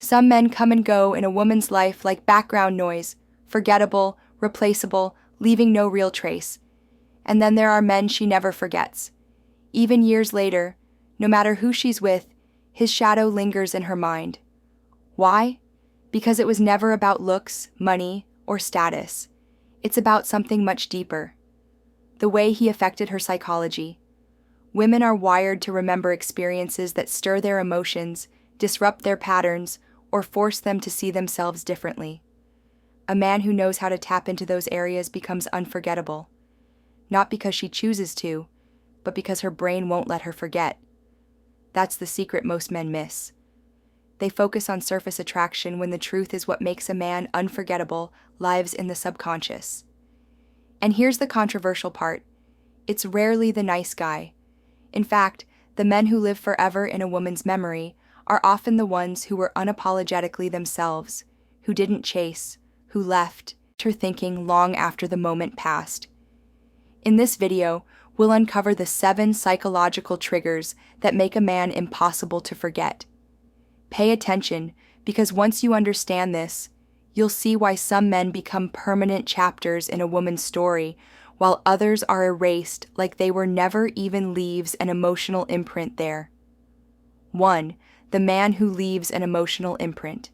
Some men come and go in a woman's life like background noise, forgettable, replaceable, leaving no real trace. And then there are men she never forgets. Even years later, no matter who she's with, his shadow lingers in her mind. Why? Because it was never about looks, money, or status. It's about something much deeper. The way he affected her psychology. Women are wired to remember experiences that stir their emotions, disrupt their patterns, or force them to see themselves differently. A man who knows how to tap into those areas becomes unforgettable. Not because she chooses to, but because her brain won't let her forget. That's the secret most men miss. They focus on surface attraction when the truth is what makes a man unforgettable lives in the subconscious. And here's the controversial part. It's rarely the nice guy. In fact, the men who live forever in a woman's memory are often the ones who were unapologetically themselves, who didn't chase, who left her thinking long after the moment passed. In this video, we'll uncover the 7 psychological triggers that make a man impossible to forget. Pay attention, because once you understand this, you'll see why some men become permanent chapters in a woman's story, while others are erased like they were never even leaves an emotional imprint there. 1. The man who leaves an emotional imprint.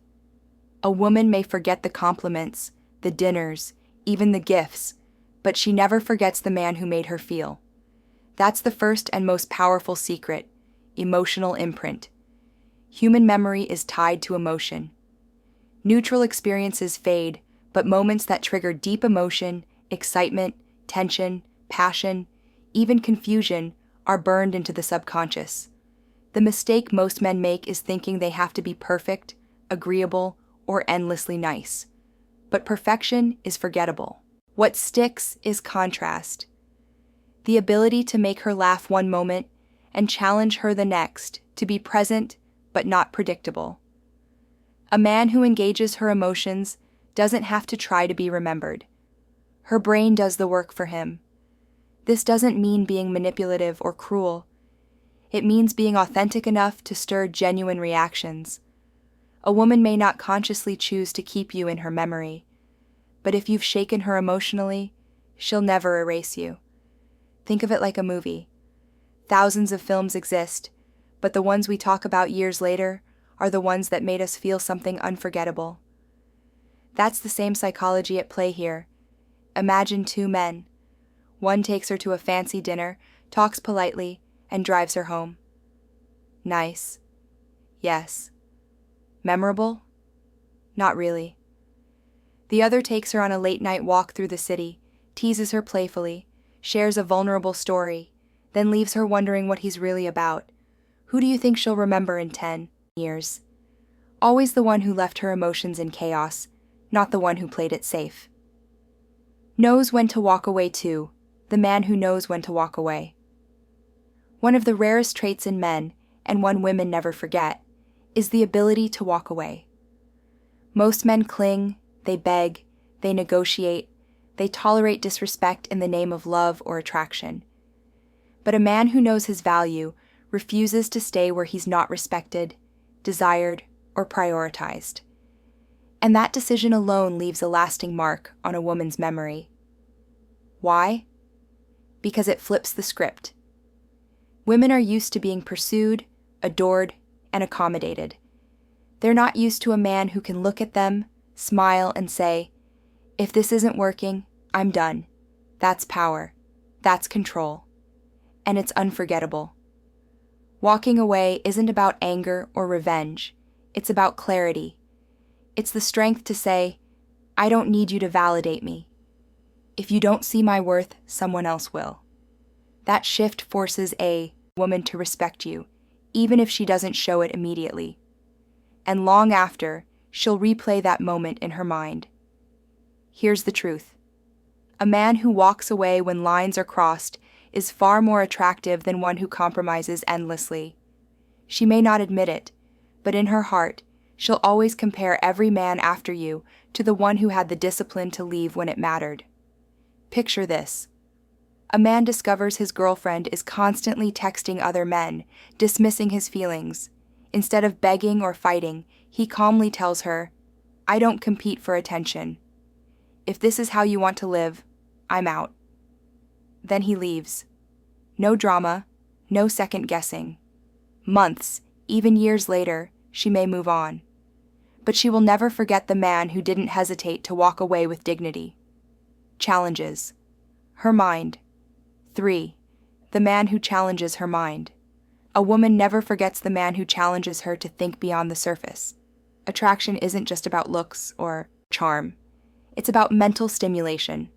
A woman may forget the compliments, the dinners, even the gifts, but she never forgets the man who made her feel. That's the first and most powerful secret: emotional imprint. Human memory is tied to emotion. Neutral experiences fade, but moments that trigger deep emotion, excitement, tension, passion, even confusion, are burned into the subconscious. The mistake most men make is thinking they have to be perfect, agreeable, or endlessly nice. But perfection is forgettable. What sticks is contrast. The ability to make her laugh one moment and challenge her the next, to be present but not predictable. A man who engages her emotions doesn't have to try to be remembered. Her brain does the work for him. This doesn't mean being manipulative or cruel. It means being authentic enough to stir genuine reactions. A woman may not consciously choose to keep you in her memory, but if you've shaken her emotionally, she'll never erase you. Think of it like a movie. Thousands of films exist, but the ones we talk about years later are the ones that made us feel something unforgettable. That's the same psychology at play here. Imagine 2 men. One takes her to a fancy dinner, talks politely, and drives her home. Nice. Yes. Memorable? Not really. The other takes her on a late-night walk through the city, teases her playfully, shares a vulnerable story, then leaves her wondering what he's really about. Who do you think she'll remember in 10 years? Always the one who left her emotions in chaos, not the one who played it safe. Knows when to walk away too, the man who knows when to walk away. One of the rarest traits in men, and one women never forget, is the ability to walk away. Most men cling, they beg, they negotiate, they tolerate disrespect in the name of love or attraction. But a man who knows his value refuses to stay where he's not respected, desired, or prioritized. And that decision alone leaves a lasting mark on a woman's memory. Why? Because it flips the script. Women are used to being pursued, adored, and accommodated. They're not used to a man who can look at them, smile, and say, "If this isn't working, I'm done." That's power. That's control. And it's unforgettable. Walking away isn't about anger or revenge. It's about clarity. It's the strength to say, "I don't need you to validate me. If you don't see my worth, someone else will." That shift forces a woman to respect you, even if she doesn't show it immediately. And long after, she'll replay that moment in her mind. Here's the truth. A man who walks away when lines are crossed is far more attractive than one who compromises endlessly. She may not admit it, but in her heart, she'll always compare every man after you to the one who had the discipline to leave when it mattered. Picture this. A man discovers his girlfriend is constantly texting other men, dismissing his feelings. Instead of begging or fighting, He calmly tells her, "I don't compete for attention. If this is how you want to live, I'm out." Then he leaves. No drama, no second guessing. Months, even years later, she may move on. But she will never forget the man who didn't hesitate to walk away with dignity. Challenges. Her mind. 3. The man who challenges her mind. A woman never forgets the man who challenges her to think beyond the surface. Attraction isn't just about looks or charm. It's about mental stimulation.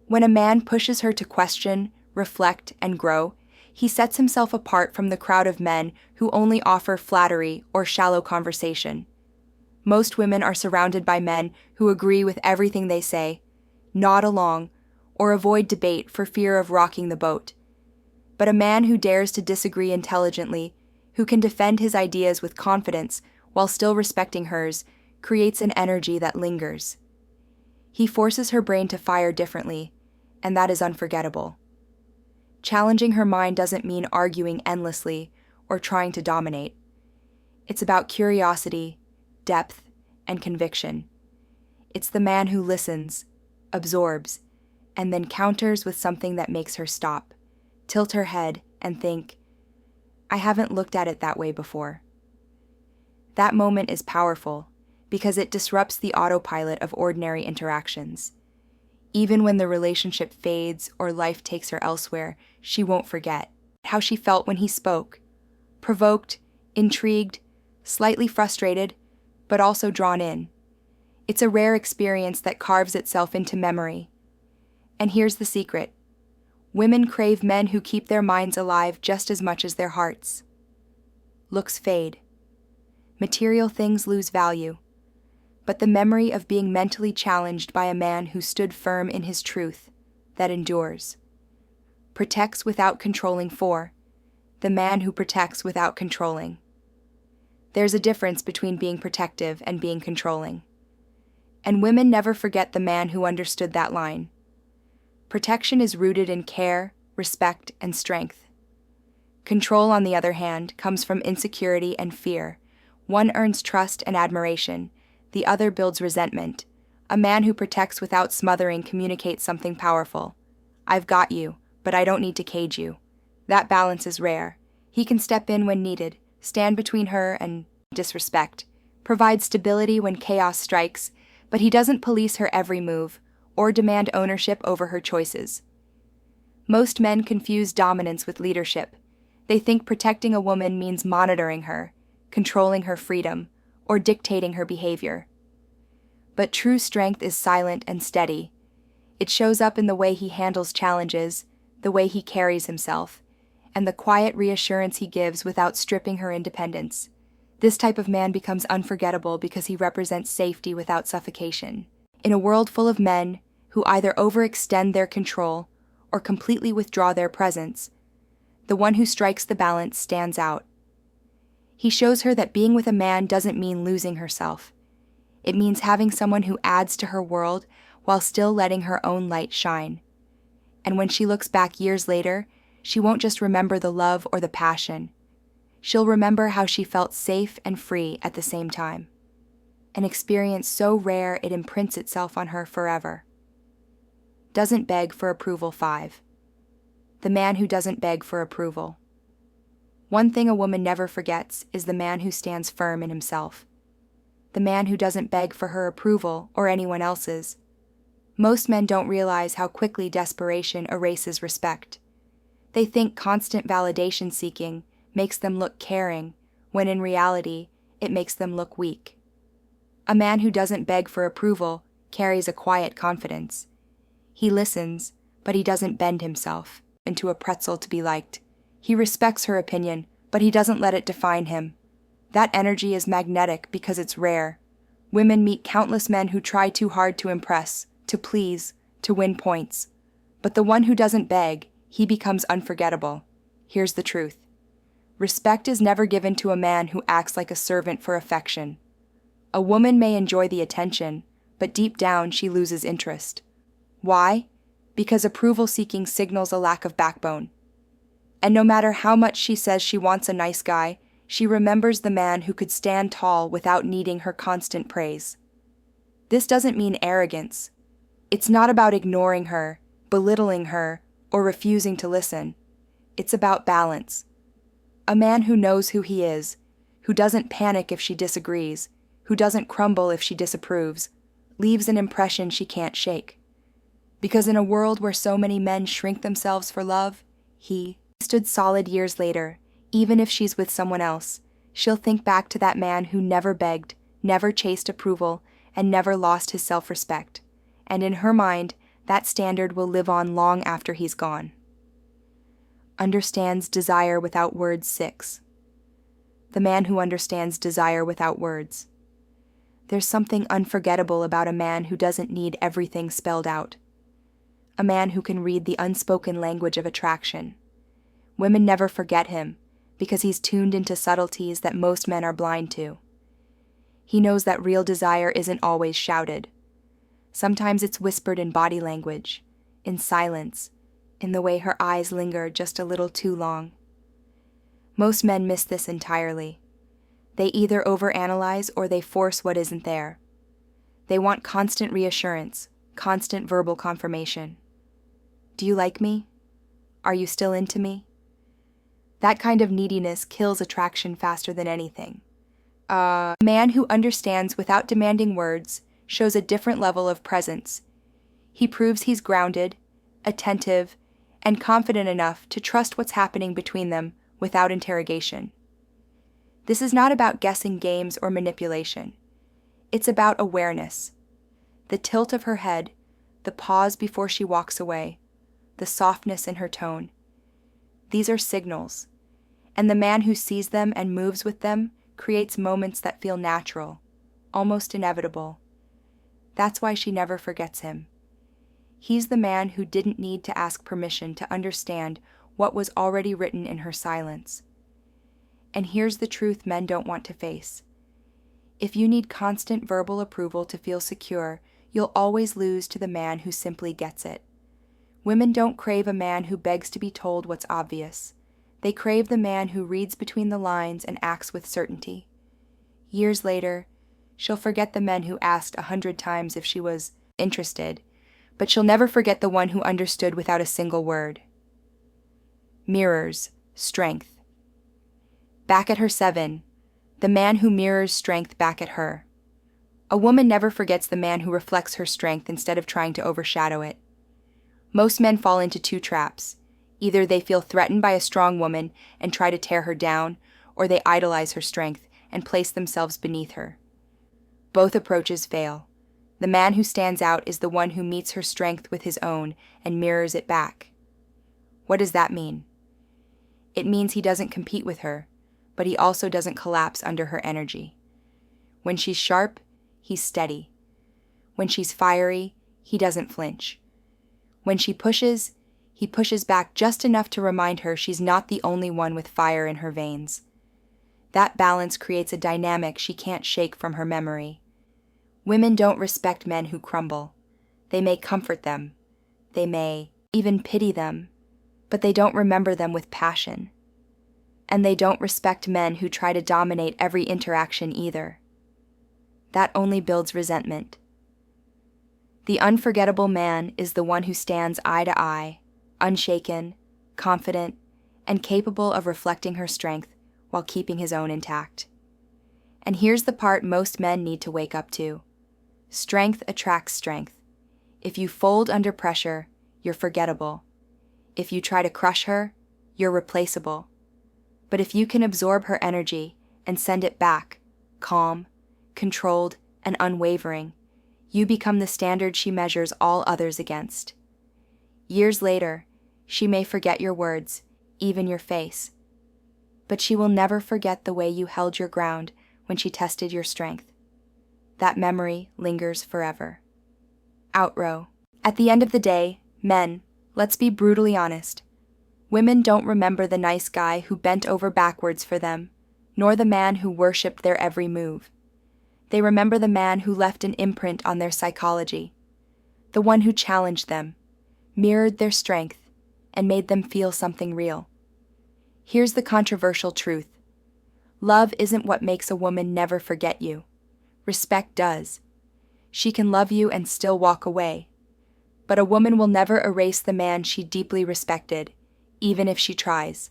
When a man pushes her to question, reflect, and grow, he sets himself apart from the crowd of men who only offer flattery or shallow conversation. Most women are surrounded by men who agree with everything they say, nod along, or avoid debate for fear of rocking the boat. But a man who dares to disagree intelligently, who can defend his ideas with confidence while still respecting hers, creates an energy that lingers. He forces her brain to fire differently, and that is unforgettable. Challenging her mind doesn't mean arguing endlessly or trying to dominate. It's about curiosity, depth, and conviction. It's the man who listens, absorbs, and then counters with something that makes her stop, tilt her head, and think, "I haven't looked at it that way before." That moment is powerful because it disrupts the autopilot of ordinary interactions. Even when the relationship fades or life takes her elsewhere, she won't forget how she felt when he spoke. Provoked, intrigued, slightly frustrated, but also drawn in. It's a rare experience that carves itself into memory. And here's the secret. Women crave men who keep their minds alive just as much as their hearts. Looks fade. Material things lose value. But the memory of being mentally challenged by a man who stood firm in his truth, that endures. Protects without controlling for. The man who protects without controlling. There's a difference between being protective and being controlling. And women never forget the man who understood that line. Protection is rooted in care, respect, and strength. Control, on the other hand, comes from insecurity and fear. One earns trust and admiration, the other builds resentment. A man who protects without smothering communicates something powerful. "I've got you, but I don't need to cage you." That balance is rare. He can step in when needed, stand between her and disrespect, provide stability when chaos strikes, but he doesn't police her every move or demand ownership over her choices. Most men confuse dominance with leadership. They think protecting a woman means monitoring her, controlling her freedom, or dictating her behavior. But true strength is silent and steady. It shows up in the way he handles challenges, the way he carries himself, and the quiet reassurance he gives without stripping her independence. This type of man becomes unforgettable because he represents safety without suffocation. In a world full of men who either overextend their control or completely withdraw their presence, the one who strikes the balance stands out. He shows her that being with a man doesn't mean losing herself. It means having someone who adds to her world while still letting her own light shine. And when she looks back years later, she won't just remember the love or the passion. She'll remember how she felt safe and free at the same time. An experience so rare it imprints itself on her forever. Doesn't beg for approval 5. The man who doesn't beg for approval. One thing a woman never forgets is the man who stands firm in himself. The man who doesn't beg for her approval or anyone else's. Most men don't realize how quickly desperation erases respect. They think constant validation seeking makes them look caring, when in reality, it makes them look weak. A man who doesn't beg for approval carries a quiet confidence. He listens, but he doesn't bend himself into a pretzel to be liked. He respects her opinion, but he doesn't let it define him. That energy is magnetic because it's rare. Women meet countless men who try too hard to impress, to please, to win points. But the one who doesn't beg, he becomes unforgettable. Here's the truth. Respect is never given to a man who acts like a servant for affection. A woman may enjoy the attention, but deep down she loses interest. Why? Because approval-seeking signals a lack of backbone. And no matter how much she says she wants a nice guy, She remembers the man who could stand tall without needing her constant praise. This doesn't mean arrogance. It's not about ignoring her, belittling her, or refusing to listen. It's about balance. A man who knows who he is, who doesn't panic if she disagrees, who doesn't crumble if she disapproves, leaves an impression she can't shake. Because in a world where so many men shrink themselves for love, he stood solid years later. Even if she's with someone else, she'll think back to that man who never begged, never chased approval, and never lost his self-respect. And in her mind, that standard will live on long after he's gone. Understands desire without words 6. The man who understands desire without words. There's something unforgettable about a man who doesn't need everything spelled out. A man who can read the unspoken language of attraction. Women never forget him, because he's tuned into subtleties that most men are blind to. He knows that real desire isn't always shouted. Sometimes it's whispered in body language, in silence, in the way her eyes linger just a little too long. Most men miss this entirely. They either overanalyze or they force what isn't there. They want constant reassurance, constant verbal confirmation. Do you like me? Are you still into me? That kind of neediness kills attraction faster than anything. A man who understands without demanding words shows a different level of presence. He proves he's grounded, attentive, and confident enough to trust what's happening between them without interrogation. This is not about guessing games or manipulation. It's about awareness. The tilt of her head, the pause before she walks away, the softness in her tone. These are signals, and the man who sees them and moves with them creates moments that feel natural, almost inevitable. That's why she never forgets him. He's the man who didn't need to ask permission to understand what was already written in her silence. And here's the truth men don't want to face. If you need constant verbal approval to feel secure, you'll always lose to the man who simply gets it. Women don't crave a man who begs to be told what's obvious. They crave the man who reads between the lines and acts with certainty. Years later, she'll forget the men who asked 100 times if she was interested, but she'll never forget the one who understood without a single word. Mirrors strength. Back at her 7, the man who mirrors strength back at her. A woman never forgets the man who reflects her strength instead of trying to overshadow it. Most men fall into 2 traps. Either they feel threatened by a strong woman and try to tear her down, or they idolize her strength and place themselves beneath her. Both approaches fail. The man who stands out is the one who meets her strength with his own and mirrors it back. What does that mean? It means he doesn't compete with her, but he also doesn't collapse under her energy. When she's sharp, he's steady. When she's fiery, he doesn't flinch. When she pushes, he pushes back just enough to remind her she's not the only one with fire in her veins. That balance creates a dynamic she can't shake from her memory. Women don't respect men who crumble. They may comfort them. They may even pity them, but they don't remember them with passion. And they don't respect men who try to dominate every interaction either. That only builds resentment. The unforgettable man is the one who stands eye to eye, unshaken, confident, and capable of reflecting her strength while keeping his own intact. And here's the part most men need to wake up to. Strength attracts strength. If you fold under pressure, you're forgettable. If you try to crush her, you're replaceable. But if you can absorb her energy and send it back, calm, controlled, and unwavering, you become the standard she measures all others against. Years later, she may forget your words, even your face. But she will never forget the way you held your ground when she tested your strength. That memory lingers forever. Outrow. At the end of the day, men, let's be brutally honest. Women don't remember the nice guy who bent over backwards for them, nor the man who worshipped their every move. They remember the man who left an imprint on their psychology, the one who challenged them, mirrored their strength, and made them feel something real. Here's the controversial truth. Love isn't what makes a woman never forget you. Respect does. She can love you and still walk away. But a woman will never erase the man she deeply respected, even if she tries.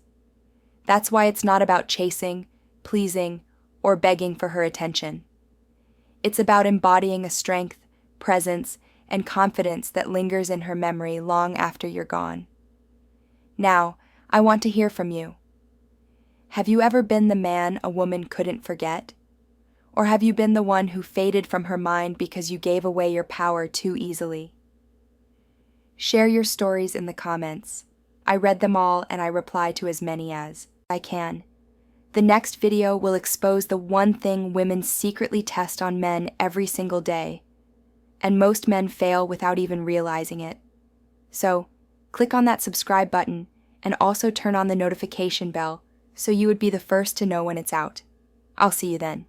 That's why it's not about chasing, pleasing, or begging for her attention. It's about embodying a strength, presence, and confidence that lingers in her memory long after you're gone. Now, I want to hear from you. Have you ever been the man a woman couldn't forget? Or have you been the one who faded from her mind because you gave away your power too easily? Share your stories in the comments. I read them all and I reply to as many as I can. The next video will expose the one thing women secretly test on men every single day, and most men fail without even realizing it. So, click on that subscribe button and also turn on the notification bell so you would be the first to know when it's out. I'll see you then.